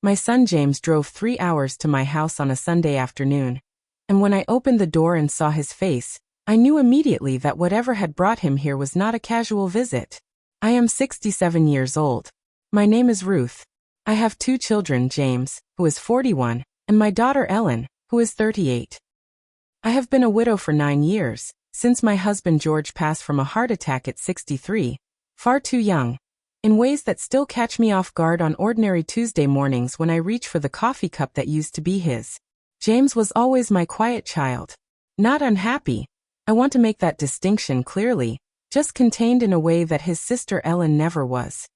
My son James drove 3 hours to my house on a Sunday afternoon, and when I opened the door and saw his face, I knew immediately that whatever had brought him here was not a casual visit. I am 67 years old. My name is Ruth. I have 2 children, James, who is 41, and my daughter Ellen, who is 38. I have been a widow for 9 years, since my husband George passed from a heart attack at 63, far too young, in ways that still catch me off guard on ordinary Tuesday mornings when I reach for the coffee cup that used to be his. James was always my quiet child. Not unhappy. I want to make that distinction clearly, just contained in a way that his sister Ellen never was.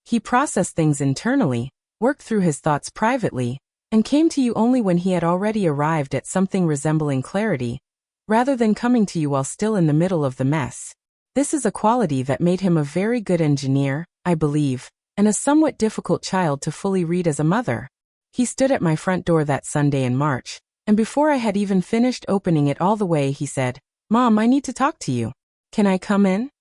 He processed things internally, worked through his thoughts privately, and came to you only when he had already arrived at something resembling clarity, rather than coming to you while still in the middle of the mess. This is a quality that made him a very good engineer, I believe, and a somewhat difficult child to fully read as a mother. He stood at my front door that Sunday in March, and before I had even finished opening it all the way, he said, "Mom, I need to talk to you. Can I come in?"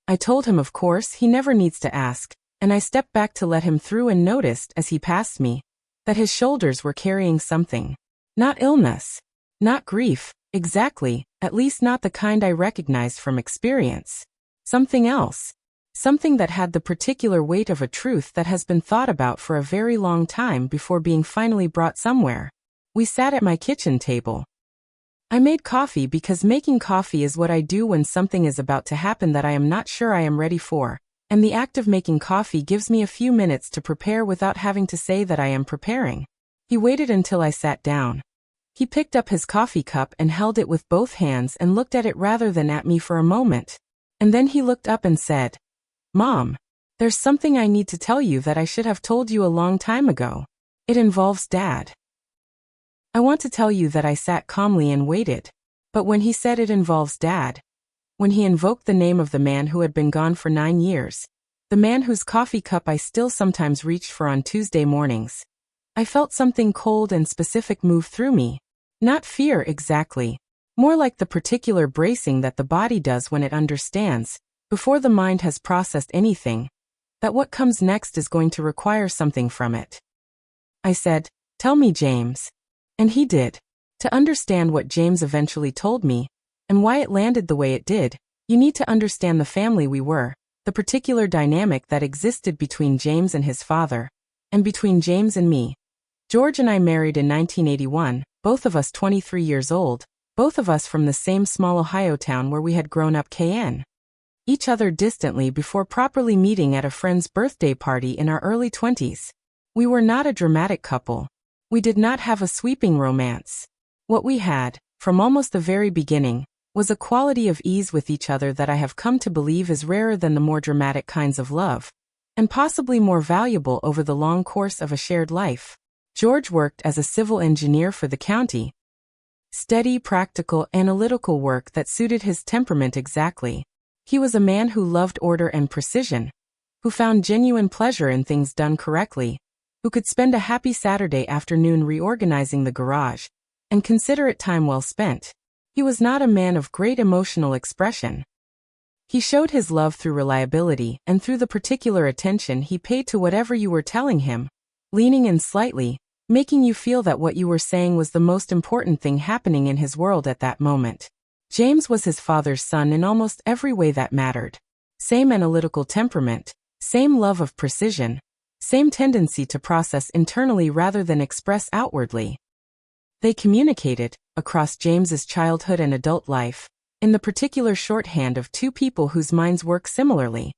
I told him of course he never needs to ask, and I stepped back to let him through and noticed, as he passed me, that his shoulders were carrying something. Not illness. Not grief, exactly, at least not the kind I recognized from experience. Something else. Something that had the particular weight of a truth that has been thought about for a very long time before being finally brought somewhere. We sat at my kitchen table. I made coffee because making coffee is what I do when something is about to happen that I am not sure I am ready for, and the act of making coffee gives me a few minutes to prepare without having to say that I am preparing. He waited until I sat down. He picked up his coffee cup and held it with both hands and looked at it rather than at me for a moment. And then he looked up and said, "Mom, there's something I need to tell you that I should have told you a long time ago. It involves Dad." I want to tell you that I sat calmly and waited. But when he said it involves Dad, when he invoked the name of the man who had been gone for 9 years, the man whose coffee cup I still sometimes reached for on Tuesday mornings, I felt something cold and specific move through me. Not fear exactly, more like the particular bracing that the body does when it understands, before the mind has processed anything, that what comes next is going to require something from it. I said, "Tell me, James." And he did. To understand what James eventually told me, and why it landed the way it did, you need to understand the family we were, the particular dynamic that existed between James and his father, and between James and me. George and I married in 1981, both of us 23 years old, both of us from the same small Ohio town where we had grown up each other distantly before properly meeting at a friend's birthday party in our early 20s. We were not a dramatic couple. We did not have a sweeping romance. What we had, from almost the very beginning, was a quality of ease with each other that I have come to believe is rarer than the more dramatic kinds of love, and possibly more valuable over the long course of a shared life. George worked as a civil engineer for the county. Steady, practical, analytical work that suited his temperament exactly. He was a man who loved order and precision, who found genuine pleasure in things done correctly, who could spend a happy Saturday afternoon reorganizing the garage, and consider it time well spent. He was not a man of great emotional expression. He showed his love through reliability and through the particular attention he paid to whatever you were telling him, leaning in slightly, making you feel that what you were saying was the most important thing happening in his world at that moment. James was his father's son in almost every way that mattered. Same analytical temperament, same love of precision, same tendency to process internally rather than express outwardly. They communicated, across James's childhood and adult life, in the particular shorthand of two people whose minds work similarly.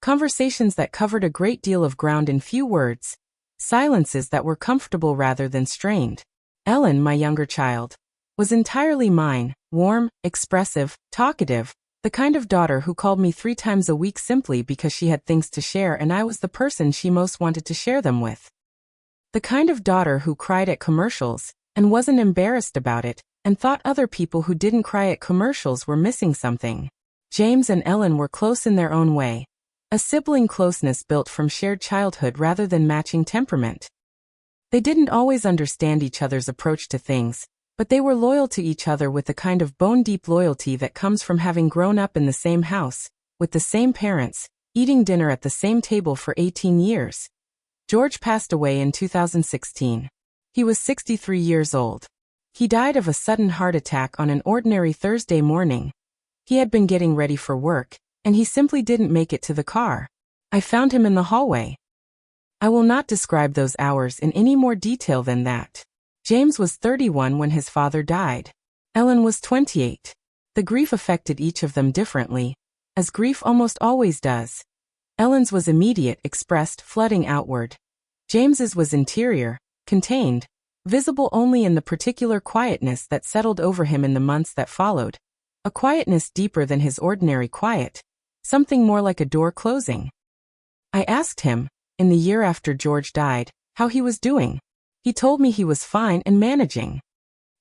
Conversations that covered a great deal of ground in few words, silences that were comfortable rather than strained. Ellen, my younger child, was entirely mine, warm, expressive, talkative, the kind of daughter who called me 3 times a week simply because she had things to share and I was the person she most wanted to share them with. The kind of daughter who cried at commercials, and wasn't embarrassed about it, and thought other people who didn't cry at commercials were missing something. James and Ellen were close in their own way. A sibling closeness built from shared childhood rather than matching temperament. They didn't always understand each other's approach to things, but they were loyal to each other with the kind of bone-deep loyalty that comes from having grown up in the same house, with the same parents, eating dinner at the same table for 18 years. George passed away in 2016. He was 63 years old. He died of a sudden heart attack on an ordinary Thursday morning. He had been getting ready for work, and he simply didn't make it to the car. I found him in the hallway. I will not describe those hours in any more detail than that. James was 31 when his father died. Ellen was 28. The grief affected each of them differently, as grief almost always does. Ellen's was immediate, expressed, flooding outward. James's was interior, contained, visible only in the particular quietness that settled over him in the months that followed. A quietness deeper than his ordinary quiet, something more like a door closing. I asked him, in the year after George died, how he was doing. He told me he was fine and managing.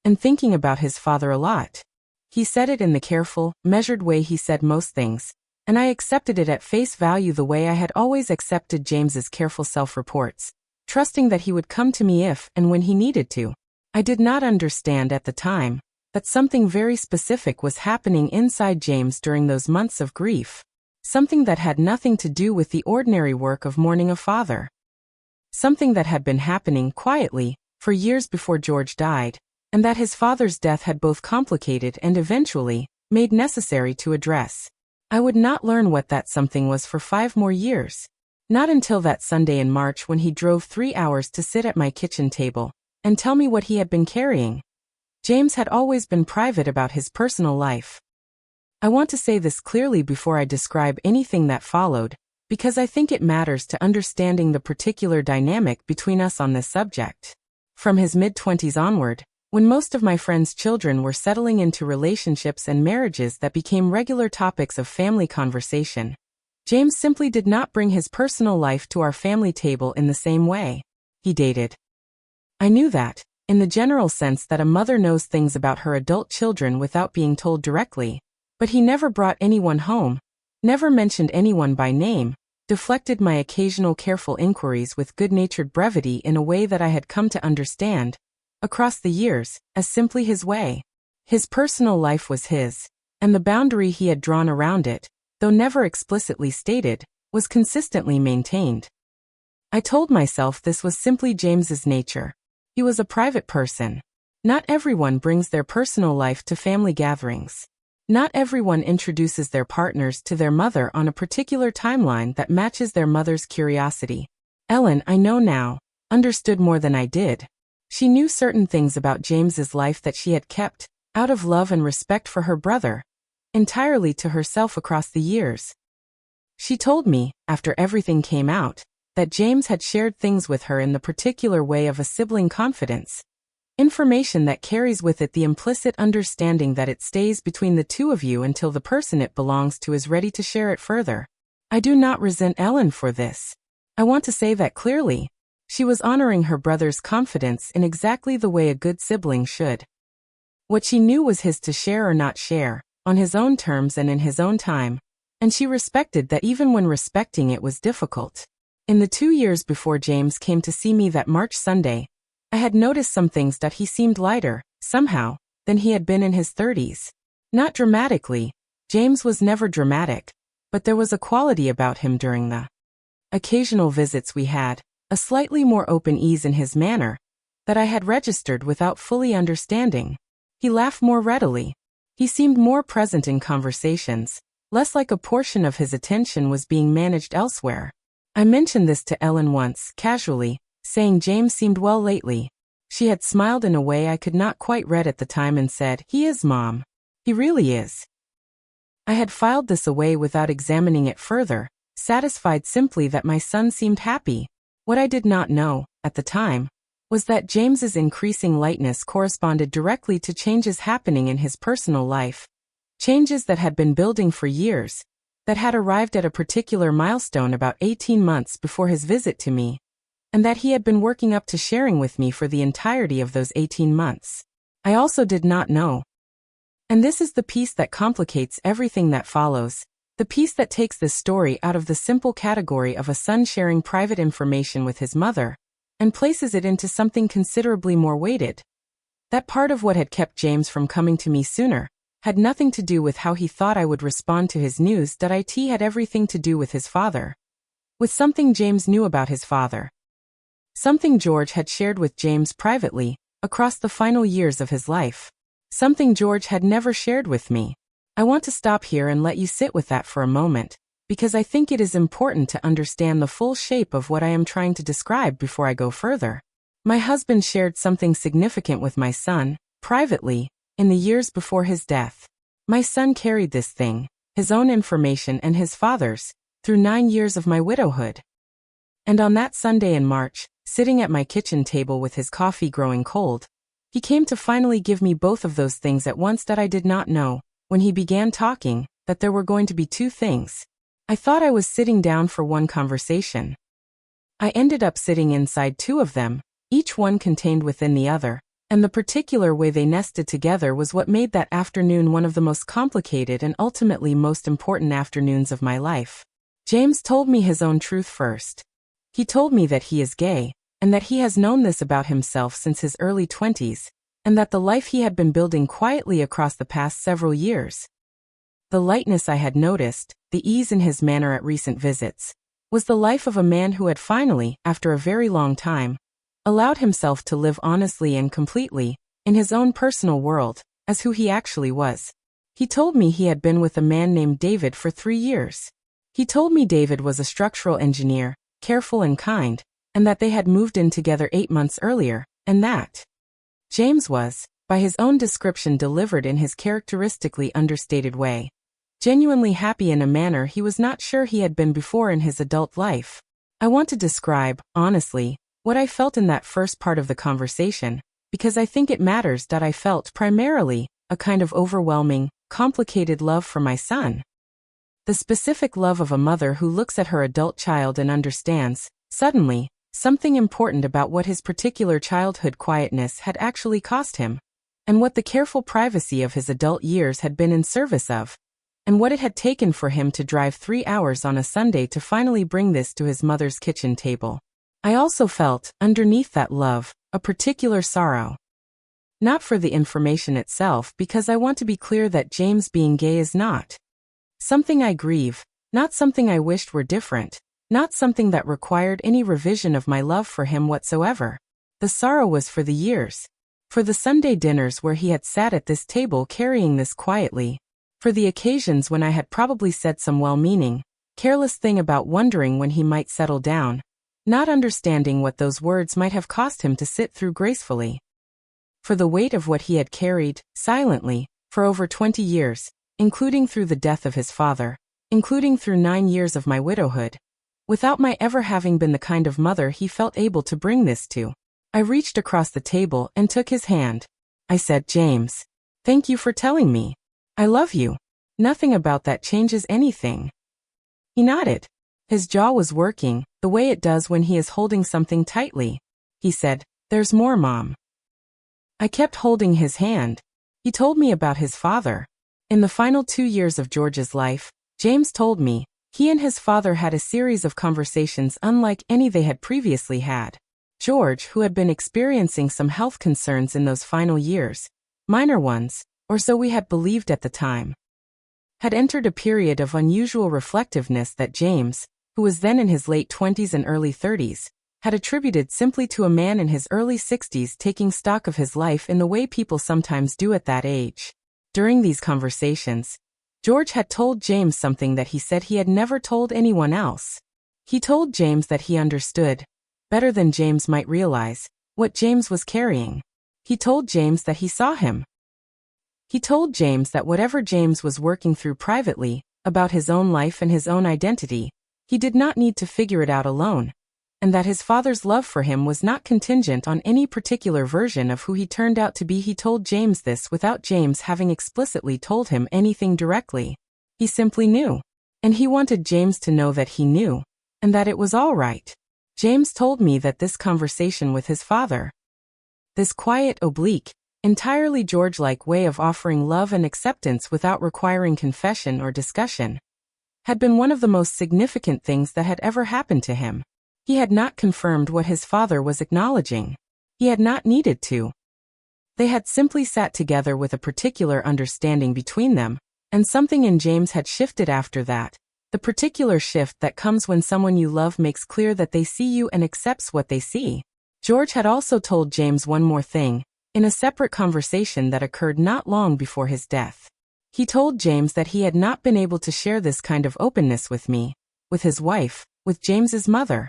And thinking about his father a lot. He said it in the careful, measured way he said most things, and I accepted it at face value the way I had always accepted James's careful self-reports, trusting that he would come to me if and when he needed to. I did not understand at the time that something very specific was happening inside James during those months of grief. Something that had nothing to do with the ordinary work of mourning a father. Something that had been happening quietly for years before George died, and that his father's death had both complicated and eventually made necessary to address. I would not learn what that something was for 5 more years. Not until that Sunday in March when he drove 3 hours to sit at my kitchen table and tell me what he had been carrying. James had always been private about his personal life. I want to say this clearly before I describe anything that followed, because I think it matters to understanding the particular dynamic between us on this subject. From his mid-20s onward, when most of my friends' children were settling into relationships and marriages that became regular topics of family conversation, James simply did not bring his personal life to our family table in the same way. He dated. I knew that, in the general sense that a mother knows things about her adult children without being told directly. But he never brought anyone home, never mentioned anyone by name, deflected my occasional careful inquiries with good-natured brevity in a way that I had come to understand, across the years, as simply his way. His personal life was his, and the boundary he had drawn around it, though never explicitly stated, was consistently maintained. I told myself this was simply James's nature. He was a private person. Not everyone brings their personal life to family gatherings. Not everyone introduces their partners to their mother on a particular timeline that matches their mother's curiosity. Ellen, I know now, understood more than I did. She knew certain things about James's life that she had kept, out of love and respect for her brother, entirely to herself across the years. She told me, after everything came out, that James had shared things with her in the particular way of a sibling confidence. Information that carries with it the implicit understanding that it stays between the two of you until the person it belongs to is ready to share it further. I do not resent Ellen for this. I want to say that clearly. She was honoring her brother's confidence in exactly the way a good sibling should. What she knew was his to share or not share, on his own terms and in his own time, and she respected that even when respecting it was difficult. In the 2 years before James came to see me that March Sunday, I had noticed some things that he seemed lighter, somehow, than he had been in his 30s. Not dramatically. James was never dramatic, but there was a quality about him during the occasional visits we had, a slightly more open ease in his manner, that I had registered without fully understanding. He laughed more readily. He seemed more present in conversations, less like a portion of his attention was being managed elsewhere. I mentioned this to Ellen once, casually, saying James seemed well lately. She had smiled in a way I could not quite read at the time and said, "He is, Mom. He really is." I had filed this away without examining it further, satisfied simply that my son seemed happy. What I did not know, at the time, was that James's increasing lightness corresponded directly to changes happening in his personal life. Changes that had been building for years, that had arrived at a particular milestone about 18 months before his visit to me, and that he had been working up to sharing with me for the entirety of those 18 months. I also did not know. And this is the piece that complicates everything that follows, the piece that takes this story out of the simple category of a son sharing private information with his mother, and places it into something considerably more weighted. That part of what had kept James from coming to me sooner had nothing to do with how he thought I would respond to his news. That it had everything to do with his father. With something James knew about his father. Something George had shared with James privately, across the final years of his life. Something George had never shared with me. I want to stop here and let you sit with that for a moment, because I think it is important to understand the full shape of what I am trying to describe before I go further. My husband shared something significant with my son, privately, in the years before his death. My son carried this thing, his own information and his father's, through 9 years of my widowhood. And on that Sunday in March, sitting at my kitchen table with his coffee growing cold, he came to finally give me both of those things at once that I did not know, when he began talking, that there were going to be 2 things. I thought I was sitting down for one conversation. I ended up sitting inside 2 of them, each one contained within the other, and the particular way they nested together was what made that afternoon one of the most complicated and ultimately most important afternoons of my life. James told me his own truth first. He told me that he is gay, and that he has known this about himself since his early 20s, and that the life he had been building quietly across the past several years. The lightness I had noticed, the ease in his manner at recent visits, was the life of a man who had finally, after a very long time, allowed himself to live honestly and completely, in his own personal world, as who he actually was. He told me he had been with a man named David for 3 years. He told me David was a structural engineer, careful and kind, and that they had moved in together 8 months earlier, and that James was, by his own description delivered in his characteristically understated way, genuinely happy in a manner he was not sure he had been before in his adult life. I want to describe, honestly, what I felt in that first part of the conversation, because I think it matters that I felt primarily a kind of overwhelming, complicated love for my son. The specific love of a mother who looks at her adult child and understands, suddenly, something important about what his particular childhood quietness had actually cost him, and what the careful privacy of his adult years had been in service of, and what it had taken for him to drive 3 hours on a Sunday to finally bring this to his mother's kitchen table. I also felt, underneath that love, a particular sorrow. Not for the information itself, because I want to be clear that James being gay is not something I grieve, not something I wished were different, not something that required any revision of my love for him whatsoever. The sorrow was for the years. For the Sunday dinners where he had sat at this table carrying this quietly. For the occasions when I had probably said some well-meaning, careless thing about wondering when he might settle down, not understanding what those words might have cost him to sit through gracefully. For the weight of what he had carried, silently, for over 20 years, including through the death of his father, including through 9 years of my widowhood, without my ever having been the kind of mother he felt able to bring this to. I reached across the table and took his hand. I said, "James, thank you for telling me. I love you. Nothing about that changes anything." He nodded. His jaw was working, the way it does when he is holding something tightly. He said, "There's more, Mom." I kept holding his hand. He told me about his father. In the final 2 years of George's life, James told me, he and his father had a series of conversations unlike any they had previously had. George, who had been experiencing some health concerns in those final years, minor ones, or so we had believed at the time, had entered a period of unusual reflectiveness that James, who was then in his late 20s and early 30s, had attributed simply to a man in his early 60s taking stock of his life in the way people sometimes do at that age. During these conversations, George had told James something that he said he had never told anyone else. He told James that he understood, better than James might realize, what James was carrying. He told James that he saw him. He told James that whatever James was working through privately, about his own life and his own identity, he did not need to figure it out alone, and that his father's love for him was not contingent on any particular version of who he turned out to be. He told James this without James having explicitly told him anything directly. He simply knew. And he wanted James to know that he knew, and that it was all right. James told me that this conversation with his father, this quiet, oblique, entirely George-like way of offering love and acceptance without requiring confession or discussion, had been one of the most significant things that had ever happened to him. He had not confirmed what his father was acknowledging. He had not needed to. They had simply sat together with a particular understanding between them, and something in James had shifted after that, the particular shift that comes when someone you love makes clear that they see you and accepts what they see. George had also told James one more thing, in a separate conversation that occurred not long before his death. He told James that he had not been able to share this kind of openness with me, with his wife, with James's mother.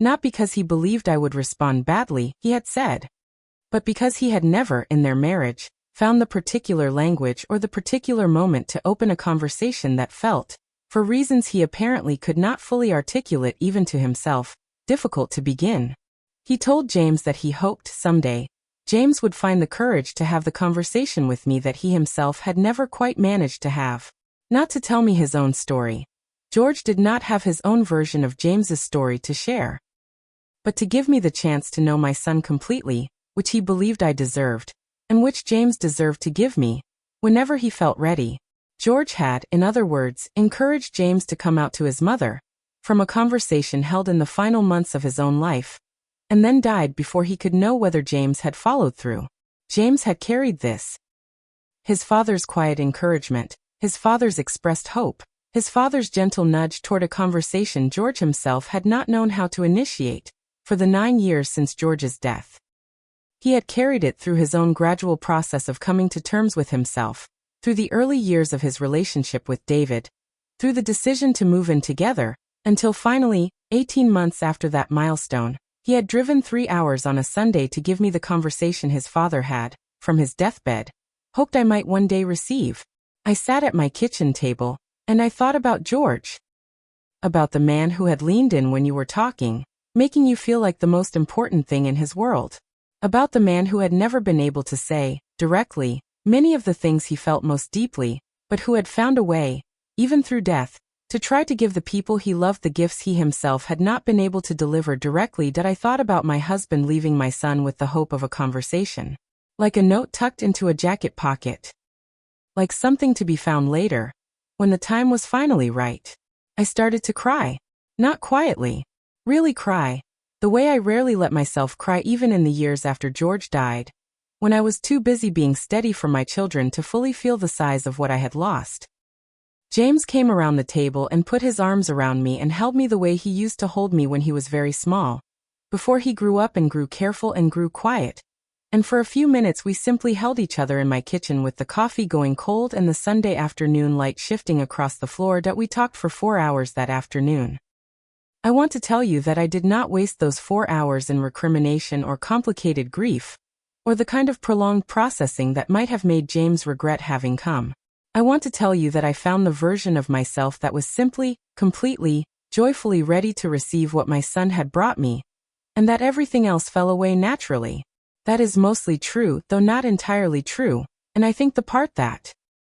Not because he believed I would respond badly, he had said, but because he had never, in their marriage, found the particular language or the particular moment to open a conversation that felt, for reasons he apparently could not fully articulate even to himself, difficult to begin. He told James that he hoped, someday, James would find the courage to have the conversation with me that he himself had never quite managed to have. Not to tell me his own story. George did not have his own version of James's story to share, but to give me the chance to know my son completely, which he believed I deserved, and which James deserved to give me, whenever he felt ready. George had, in other words, encouraged James to come out to his mother, from a conversation held in the final months of his own life, and then died before he could know whether James had followed through. James had carried this. His father's quiet encouragement, his father's expressed hope, his father's gentle nudge toward a conversation George himself had not known how to initiate, for the 9 years since George's death. He had carried it through his own gradual process of coming to terms with himself, through the early years of his relationship with David, through the decision to move in together, until finally, 18 months after that milestone, he had driven 3 hours on a Sunday to give me the conversation his father had, from his deathbed, hoped I might one day receive. I sat at my kitchen table, and I thought about George. About the man who had leaned in when you were talking, making you feel like the most important thing in his world. About the man who had never been able to say, directly, many of the things he felt most deeply, but who had found a way, even through death, to try to give the people he loved the gifts he himself had not been able to deliver directly. That I thought about my husband leaving my son with the hope of a conversation. Like a note tucked into a jacket pocket. Like something to be found later, when the time was finally right. I started to cry. Not quietly. Really cry. The way I rarely let myself cry even in the years after George died, when I was too busy being steady for my children to fully feel the size of what I had lost. James came around the table and put his arms around me and held me the way he used to hold me when he was very small, before he grew up and grew careful and grew quiet, and for a few minutes we simply held each other in my kitchen with the coffee going cold and the Sunday afternoon light shifting across the floor. That we talked for 4 hours that afternoon. I want to tell you that I did not waste those 4 hours in recrimination or complicated grief, or the kind of prolonged processing that might have made James regret having come. I want to tell you that I found the version of myself that was simply, completely, joyfully ready to receive what my son had brought me, and that everything else fell away naturally. That is mostly true, though not entirely true, and I think the part that